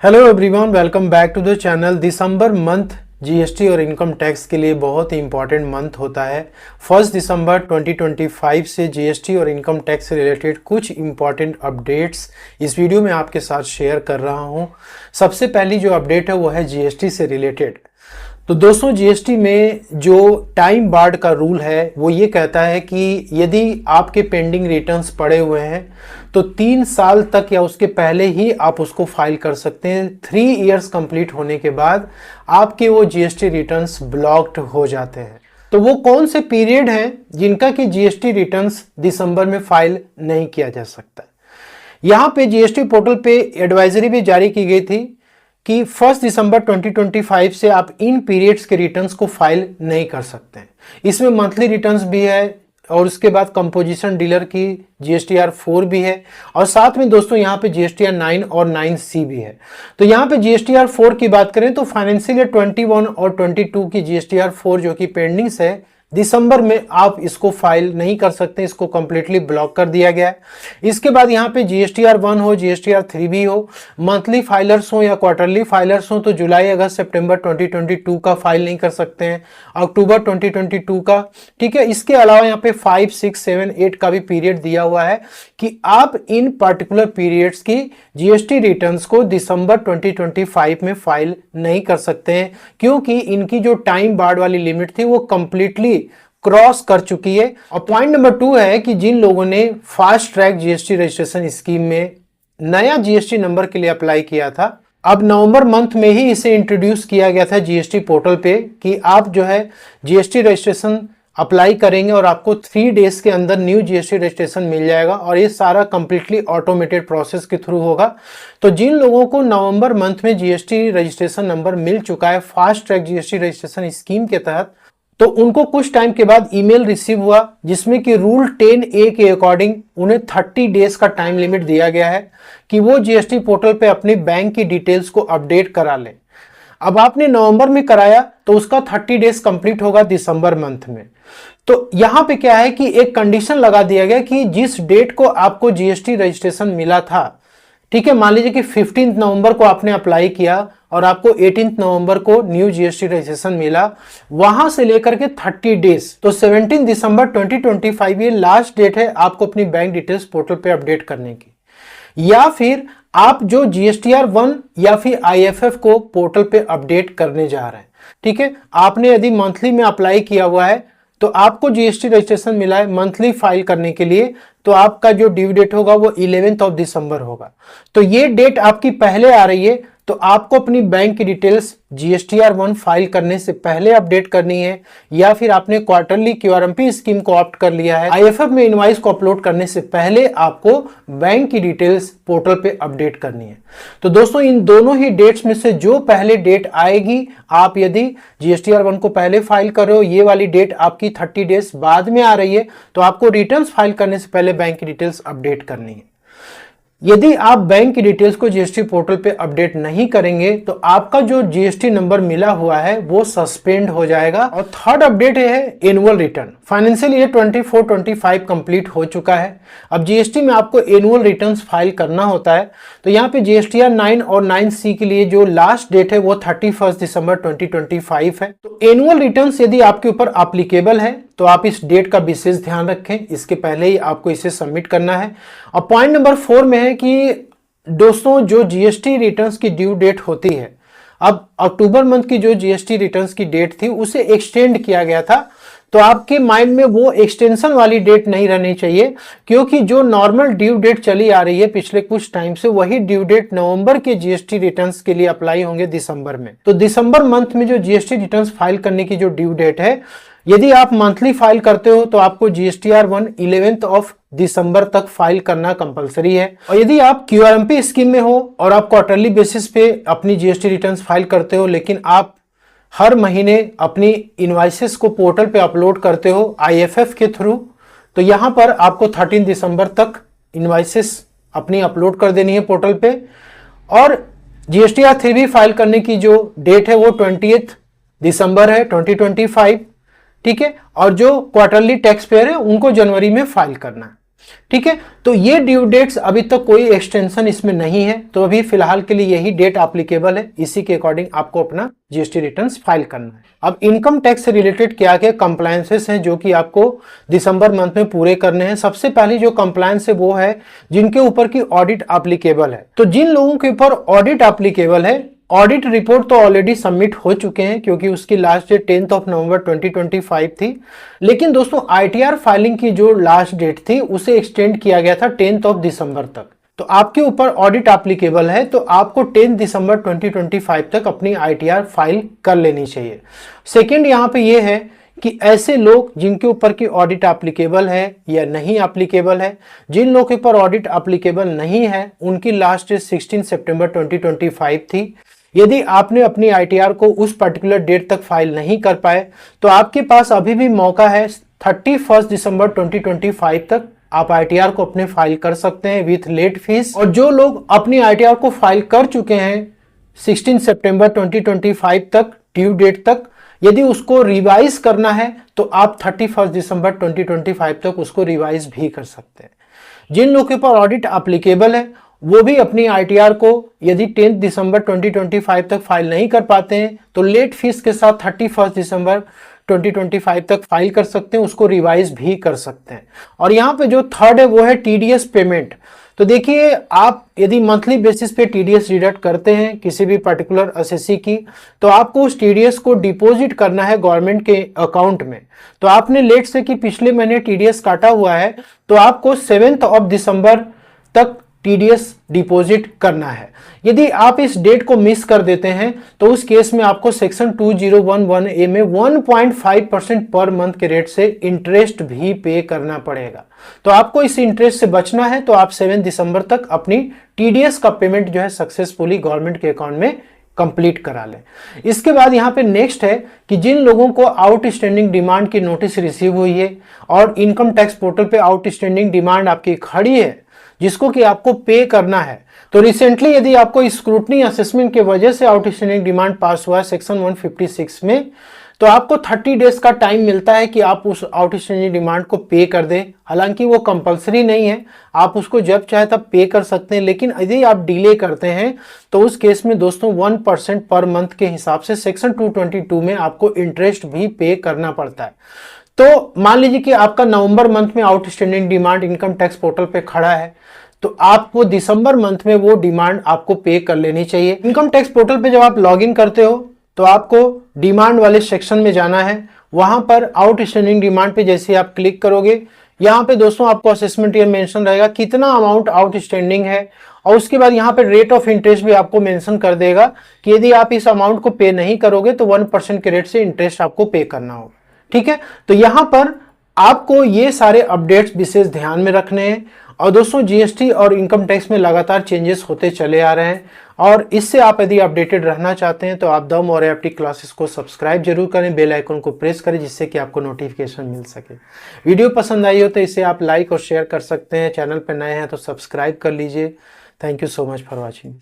Hello everyone, welcome back to the channel. December month GST और income tax के लिए बहुत ही इंपॉर्टेंट मंथ होता है। 1 दिसंबर 2025 से जीएसटी और इनकम टैक्स से रिलेटेड कुछ इंपॉर्टेंट अपडेट्स इस वीडियो में आपके साथ शेयर कर रहा हूं। सबसे पहली जो अपडेट है वो है जीएसटी से रिलेटेड। तो दोस्तों, जीएसटी में जो टाइम बार्ड का रूल है वो ये कहता है कि यदि आपके पेंडिंग रिटर्न्स पड़े हुए हैं तो 3 साल तक या उसके पहले ही आप उसको फाइल कर सकते हैं। 3 इयर्स कंप्लीट होने के बाद आपके वो जीएसटी रिटर्न्स ब्लॉक्ड हो जाते हैं। तो वो कौन से पीरियड हैं जिनका कि जीएसटी रिटर्न्स दिसंबर में फाइल नहीं किया जा सकता। यहाँ पे जीएसटी पोर्टल पे एडवाइजरी भी जारी की गई थी कि 1 दिसंबर 2025 से आप इन पीरियड्स के रिटर्न्स को फाइल नहीं कर सकते हैं। इसमें मंथली रिटर्न्स भी है और उसके बाद कंपोजिशन डीलर की जीएसटीआर 4 भी है और साथ में दोस्तों यहाँ पे जीएसटीआर 9 और 9C भी है। तो यहाँ पे जीएसटीआर 4 की बात करें तो फाइनेंशियल ईयर 21 और 22 की जीएसटीआर 4 जो कि पेंडिंग्स है, दिसंबर में आप इसको फाइल नहीं कर सकते, इसको कंप्लीटली ब्लॉक कर दिया गया है। इसके बाद यहाँ पे जीएसटीआर 1 हो, जीएसटीआर 3 भी हो, मंथली फाइलर्स हो या क्वार्टरली फाइलर्स हो तो जुलाई, अगस्त, सितंबर 2022 का फाइल नहीं कर सकते हैं, अक्टूबर 2022 का, ठीक है। इसके अलावा यहाँ पे 5, 6, 7, 8 का भी पीरियड दिया हुआ है कि आप इन पर्टिकुलर पीरियड्स की जीएसटी रिटर्न्स को दिसंबर 2025 में फाइल नहीं कर सकते हैं, क्योंकि इनकी जो टाइम बार्ड वाली लिमिट थी वो कंप्लीटली क्रॉस कर चुकी है। और पॉइंट नंबर 2 है कि जिन लोगों ने fast track GST registration scheme में नया जीएसटी नंबर के लिए अप्लाई किया था, अब नवंबर मंथ में ही इसे इंट्रोड्यूस किया गया था जीएसटी पोर्टल पे कि आप जो है जीएसटी रजिस्ट्रेशन अप्लाई करेंगे और आपको 3 डेज के अंदर न्यू जीएसटी रजिस्ट्रेशन मिल जाएगा और ये सारा कंप्लीटली ऑटोमेटेड प्रोसेस के थ्रू होगा। तो जिन लोगों को नवंबर मंथ में जीएसटी रजिस्ट्रेशन नंबर मिल चुका है fast track GST registration scheme के तहत, तो उनको कुछ टाइम के बाद ईमेल रिसीव हुआ जिसमें कि रूल 10A के अकॉर्डिंग उन्हें 30 डेज का टाइम लिमिट दिया गया है कि वो जीएसटी पोर्टल पे अपनी बैंक की डिटेल्स को अपडेट करा लें। अब आपने नवंबर में कराया तो उसका 30 डेज कंप्लीट होगा दिसंबर मंथ में। तो यहां पे क्या है कि एक कंडीशन लगा दिया गया कि जिस डेट को आपको जीएसटी रजिस्ट्रेशन मिला था, ठीक है, मान लीजिए कि 15 नवंबर को आपने अप्लाई किया और आपको 18 नवंबर को न्यू जीएसटी रजिस्ट्रेशन मिला, वहां से लेकर के 30 डेज, तो 17 दिसंबर 2025 ये लास्ट डेट है आपको अपनी बैंक डिटेल्स पोर्टल पे अपडेट करने की। या फिर आप जो जीएसटीआर 1 या फिर आईएफएफ को पोर्टल पे अपडेट करने जा रहे हैं, ठीक है, आपने यदि मंथली में अप्लाई किया हुआ है तो आपको जीएसटी रजिस्ट्रेशन मिला है मंथली फाइल करने के लिए, तो आपका जो ड्यू डेट होगा वो 11 दिसंबर होगा। तो ये डेट आपकी पहले आ रही है तो आपको अपनी बैंक की डिटेल्स जीएसटीआर 1 फाइल करने से पहले अपडेट करनी है, या फिर आपने क्वार्टरली क्यूआरएमपी स्कीम को ऑप्ट कर लिया है, आईएफएफ में इनवॉइस को अपलोड करने से पहले आपको बैंक की डिटेल्स पोर्टल पे अपडेट करनी है। तो दोस्तों, इन दोनों ही डेट्स में से जो पहले डेट आएगी, आप यदि जीएसटीआर 1 को पहले फाइल कर रहे हो, ये वाली डेट आपकी 30 डेज बाद में आ रही है, तो आपको रिटर्न्स फाइल करने से पहले बैंक की डिटेल्स अपडेट करनी है। यदि आप बैंक की डिटेल्स को जीएसटी पोर्टल पे अपडेट नहीं करेंगे तो आपका जो जीएसटी नंबर मिला हुआ है वो सस्पेंड हो जाएगा। और थर्ड अपडेट है annual return. Financial year 24-25 complete हो चुका है। अब जीएसटी में आपको एनुअल रिटर्न्स फाइल करना होता है, तो यहाँ पे जीएसटीआर 9 और 9C के लिए जो लास्ट डेट है वो 31 दिसंबर 2025 है। तो एनुअल रिटर्न्स यदि आपके ऊपर एप्लीकेबल है तो आप इस डेट का विशेष ध्यान रखें, इसके पहले ही आपको इसे सबमिट करना है। और पॉइंट नंबर 4 में है कि दोस्तों, जो जीएसटी रिटर्न्स की ड्यू डेट होती है, अब अक्टूबर मंथ की जो जीएसटी रिटर्न्स की डेट थी उसे एक्सटेंड किया गया था, तो आपके माइंड में वो एक्सटेंशन वाली डेट नहीं रहनी चाहिए, क्योंकि जो नॉर्मल ड्यू डेट चली आ रही है पिछले कुछ टाइम से, वही ड्यू डेट नवंबर के जीएसटी रिटर्न्स के लिए अप्लाई होंगे दिसंबर में। तो दिसंबर मंथ में जो जीएसटी रिटर्न्स फाइल करने की जो ड्यू डेट है, यदि आप मंथली फाइल करते हो तो आपको जीएसटीआर 1 11 दिसंबर तक फाइल करना कंपलसरी है। और यदि आप क्यूआरएमपी स्कीम में हो और आप क्वार्टरली बेसिस पे अपनी जीएसटी रिटर्न्स फाइल करते हो, लेकिन आप हर महीने अपनी इनवॉइसेस को पोर्टल पे अपलोड करते हो आईएफएफ के थ्रू, तो यहां पर आपको 13 दिसंबर तक इनवॉइसेस अपनी अपलोड कर देनी है पोर्टल पे। और जीएसटीआर 3 भी फाइल करने की जो डेट है वो 20 दिसंबर है 2025, ठीक है। और जो क्वार्टरली टैक्स पेयर है उनको जनवरी में फाइल करना है। ठीक है, तो ये ड्यू डेट्स अभी तक कोई एक्सटेंशन इसमें नहीं है, तो अभी फिलहाल के लिए यही डेट एप्लीकेबल है, इसी के अकॉर्डिंग आपको अपना जीएसटी रिटर्न्स फाइल करना है। अब इनकम टैक्स से रिलेटेड क्या क्या कंप्लायंसेस हैं जो कि आपको दिसंबर मंथ में पूरे करने हैं। सबसे पहली जो कंप्लायंस है वो है जिनके ऊपर की ऑडिट एप्लीकेबल है। तो जिन लोगों के ऊपर ऑडिट एप्लीकेबल है, ऑडिट रिपोर्ट तो ऑलरेडी सबमिट हो चुके हैं क्योंकि उसकी लास्ट डेट 10 नवंबर 2025 थी, लेकिन दोस्तों आईटीआर फाइलिंग की जो लास्ट डेट थी उसे एक्सटेंड किया गया था 10 दिसंबर तक। तो आपके ऊपर ऑडिट एप्लीकेबल है तो आपको 10 दिसंबर 2025 तक अपनी आईटीआर फाइल कर लेनी चाहिए। सेकेंड यहाँ पे ये है कि ऐसे लोग जिनके ऊपर की ऑडिट एप्लीकेबल है या नहीं एप्लीकेबल है, जिन लोगों के ऊपर ऑडिट एप्लीकेबल नहीं है उनकी लास्ट डेट 16 सितंबर 2025 थी। यदि आपने अपनी आईटीआर को उस पर्टिकुलर डेट तक फाइल नहीं कर पाए तो आपके पास अभी भी मौका है 31 दिसंबर 2025 तक आप आईटीआर को अपने फाइल कर सकते हैं विथ लेट फीस। और जो लोग अपनी आईटीआर को फाइल कर चुके हैं 16 सितंबर 2025 तक ड्यू डेट तक, यदि उसको रिवाइज करना है तो आप 31 दिसंबर 2025 तक उसको रिवाइज भी कर सकते हैं। जिन लोगों के ऊपर ऑडिट एप्लीकेबल है वो भी अपनी आईटीआर को यदि 10 दिसंबर 2025 तक फाइल नहीं कर पाते हैं तो लेट फीस के साथ 31 दिसंबर 2025 तक फाइल कर सकते हैं, उसको रिवाइज भी कर सकते हैं। और यहाँ पे जो थर्ड है वो है टीडीएस पेमेंट। तो देखिए आप यदि मंथली बेसिस पे टीडीएस डिडक्ट करते हैं किसी भी पर्टिकुलर एसएससी की तो आपको उस टीडीएस को डिपॉजिट करना है गवर्नमेंट के अकाउंट में। तो आपने लेट से कि पिछले महीने टीडीएस काटा हुआ है तो आपको 7 दिसंबर तक टीडीएस डिपॉजिट करना है। यदि आप इस डेट को मिस कर देते हैं तो उस केस में आपको सेक्शन 2011A में 1.5% पर मंथ के रेट से इंटरेस्ट भी पे करना पड़ेगा। तो आपको इस इंटरेस्ट से बचना है तो आप 7 दिसंबर तक अपनी टीडीएस का पेमेंट जो है सक्सेसफुली गवर्नमेंट के अकाउंट में कंप्लीट करा लें। इसके बाद यहाँ पे नेक्स्ट है कि जिन लोगों को आउटस्टैंडिंग डिमांड की नोटिस रिसीव हुई है और इनकम टैक्स पोर्टल पे आउटस्टैंडिंग डिमांड आपकी खड़ी है जिसको कि आपको पे करना है, तो रिसेंटली यदि आपको स्क्रूटनी असेसमेंट के वजह से आउटस्टैंडिंग डिमांड पास हुआ है सेक्शन 156 में, तो आपको 30 डेज का टाइम मिलता है कि आप उस आउटस्टैंडिंग डिमांड को पे कर दें। हालांकि वो कंपलसरी नहीं है, आप उसको जब चाहे तब पे कर सकते हैं, लेकिन यदि आप डिले करते हैं तो उस केस में दोस्तों 1% पर मंथ के हिसाब से सेक्शन 222 में आपको इंटरेस्ट भी पे करना पड़ता है। तो मान लीजिए कि आपका नवंबर मंथ में outstanding demand income tax portal पे खड़ा है तो आपको दिसंबर मंथ में वो डिमांड आपको पे कर लेनी चाहिए। इनकम टैक्स पोर्टल पे जब आप लॉगिन करते हो तो आपको डिमांड वाले सेक्शन में जाना है। वहां पर आउटस्टैंडिंग डिमांड पे जैसे आप क्लिक करोगे यहाँ पे दोस्तों आपको असेसमेंट ईयर मेंशन रहेगा कितना अमाउंट आउटस्टैंडिंग है, और उसके बाद यहाँ पे रेट ऑफ इंटरेस्ट भी आपको मेंशन कर देगा कि यदि आप इस अमाउंट को पे नहीं करोगे तो 1% के रेट से इंटरेस्ट आपको पे करना होगा। ठीक है, तो यहाँ पर आपको ये सारे अपडेट्स विशेष ध्यान में रखने हैं। और दोस्तों जीएसटी और इनकम टैक्स में लगातार चेंजेस होते चले आ रहे हैं और इससे आप यदि अपडेटेड रहना चाहते हैं तो आप द मौर्य क्लासेस को सब्सक्राइब जरूर करें, बेल आइकन को प्रेस करें जिससे कि आपको नोटिफिकेशन मिल सके। वीडियो पसंद आई हो तो इसे आप लाइक और शेयर कर सकते हैं। चैनल पर नए हैं तो सब्सक्राइब कर लीजिए। Thank you so much for watching.